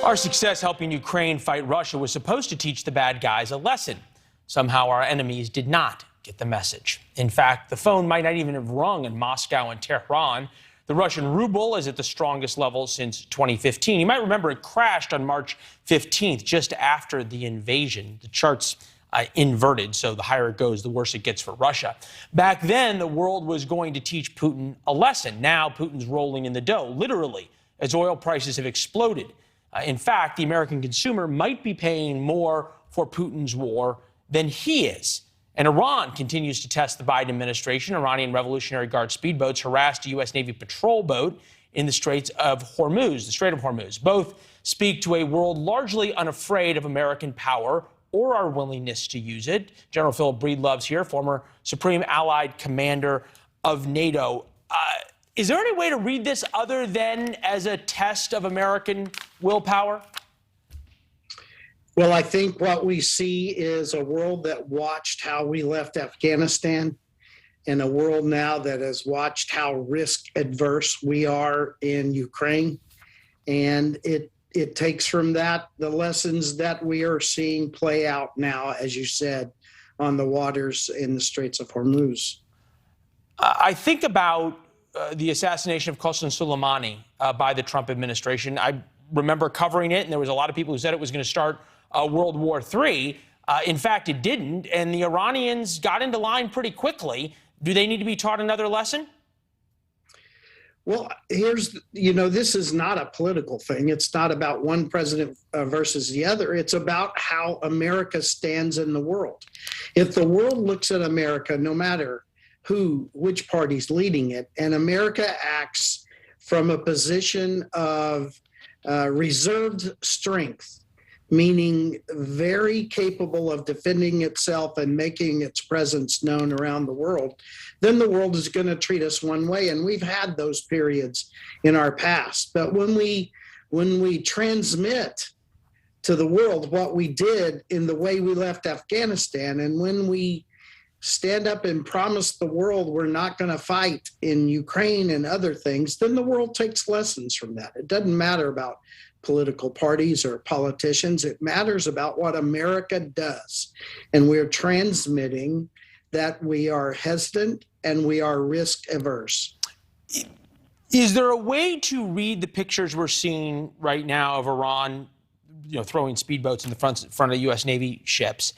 Our success helping Ukraine fight Russia was supposed to teach the bad guys a lesson. Somehow our enemies did not get the message. In fact, the phone might not even have rung in Moscow and Tehran. The Russian ruble is at the strongest level since 2015. You might remember it crashed on March 15th, just after the invasion. The charts inverted, so the higher it goes, the worse it gets for Russia. Back then, the world was going to teach Putin a lesson. Now Putin's rolling in the dough, literally, as oil prices have exploded. In fact, the American consumer might be paying more for Putin's war than he is. And Iran continues to test the Biden administration. Iranian Revolutionary Guard speedboats harassed a U.S. Navy patrol boat in the Strait of Hormuz. Both speak to a world largely unafraid of American power or our willingness to use it. General Philip Breedlove's here, former Supreme Allied Commander of NATO. Is there any way to read this other than as a test of American willpower? Well, I think what we see is a world that watched how we left Afghanistan and a world now that has watched how risk adverse we are in Ukraine. And it takes from that the lessons that we are seeing play out now, as you said, on the waters in the Straits of Hormuz. I think about the assassination of Qasem Soleimani by the Trump administration. I remember covering it, and there was a lot of people who said it was going to start World War III. In fact, it didn't, and the Iranians got into line pretty quickly. Do they need to be taught another lesson? Well, this is not a political thing. It's not about one president versus the other. It's about how America stands in the world. If the world looks at America, no matter which party's leading it, and America acts from a position of reserved strength, meaning very capable of defending itself and making its presence known around the world, then the world is going to treat us one way. And we've had those periods in our past. But when we transmit to the world what we did in the way we left Afghanistan, and when we stand up and promise the world we're not going to fight in Ukraine and other things, then the world takes lessons from that. It doesn't matter about political parties or politicians. It matters about what America does. And we're transmitting that we are hesitant and we are risk averse. Is there a way to read the pictures we're seeing right now of Iran, throwing speedboats in the front of U.S. Navy ships,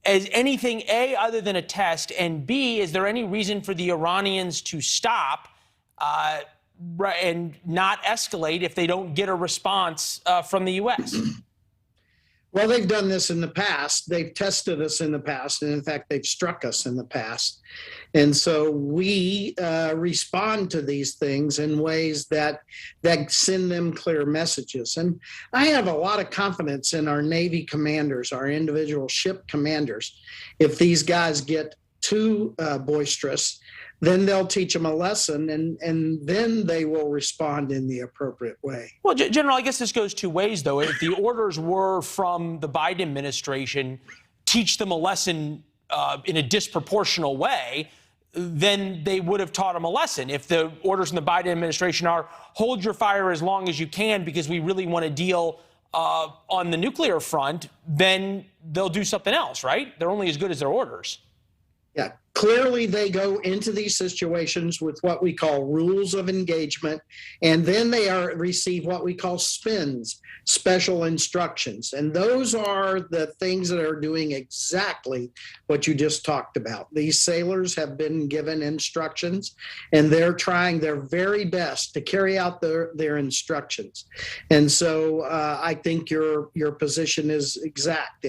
as anything, A, other than a test, and B, is there any reason for the Iranians to stop and not escalate if they don't get a response from the U.S.? Well, they've done this in the past. They've tested us in the past. And in fact, they've struck us in the past. And so we respond to these things in ways that send them clear messages. And I have a lot of confidence in our Navy commanders, our individual ship commanders. If these guys get too boisterous, then they'll teach them a lesson, and then they will respond in the appropriate way. Well, General, I guess this goes two ways, though. If the orders were from the Biden administration, teach them a lesson in a disproportional way, then they would have taught them a lesson. If the orders from the Biden administration are hold your fire as long as you can because we really want to deal on the nuclear front, then they'll do something else, right? They're only as good as their orders. Yeah, clearly they go into these situations with what we call rules of engagement, and then they receive what we call SPINs, special instructions. And those are the things that are doing exactly what you just talked about. These sailors have been given instructions, and they're trying their very best to carry out their instructions. And so I think your position is exact.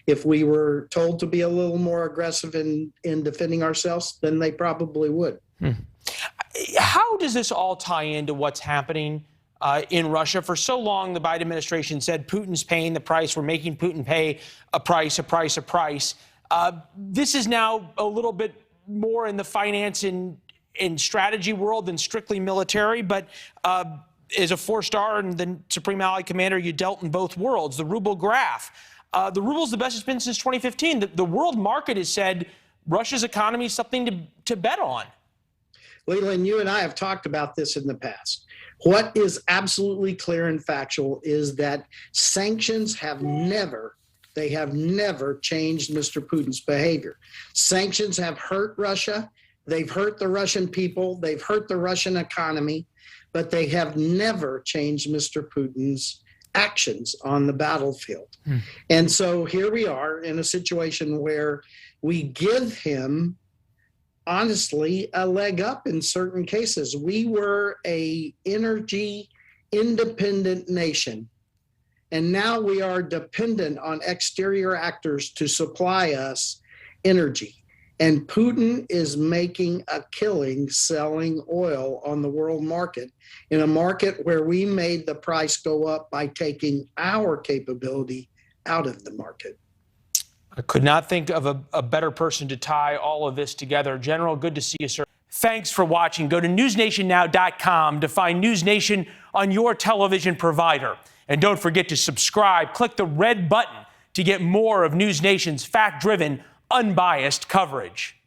If we were told to be a little more aggressive in defending ourselves, then they probably would. How does this all tie into what's happening in Russia? For so long, the Biden administration said Putin's paying the price. We're making Putin pay a price. This is now a little bit more in the finance and strategy world than strictly military. But as a four-star and the Supreme Allied Commander, you dealt in both worlds. The ruble graph. The ruble's the best it's been since 2015. The world market has said Russia's economy is something to bet on. Leland, you and I have talked about this in the past. What is absolutely clear and factual is that sanctions have never changed Mr. Putin's behavior. Sanctions have hurt Russia. They've hurt the Russian people. They've hurt the Russian economy, but they have never changed Mr. Putin's actions on the battlefield. And so here we are in a situation where we give him, honestly, a leg up in certain cases. We were a energy independent nation, and now we are dependent on exterior actors to supply us energy. And Putin is making a killing selling oil on the world market, in a market where we made the price go up by taking our capability out of the market. I could not think of a better person to tie all of this together. General, good to see you, sir. Thanks for watching. Go to newsnationnow.com to find NewsNation on your television provider. And don't forget to subscribe. Click the red button to get more of NewsNation's fact-driven, unbiased coverage.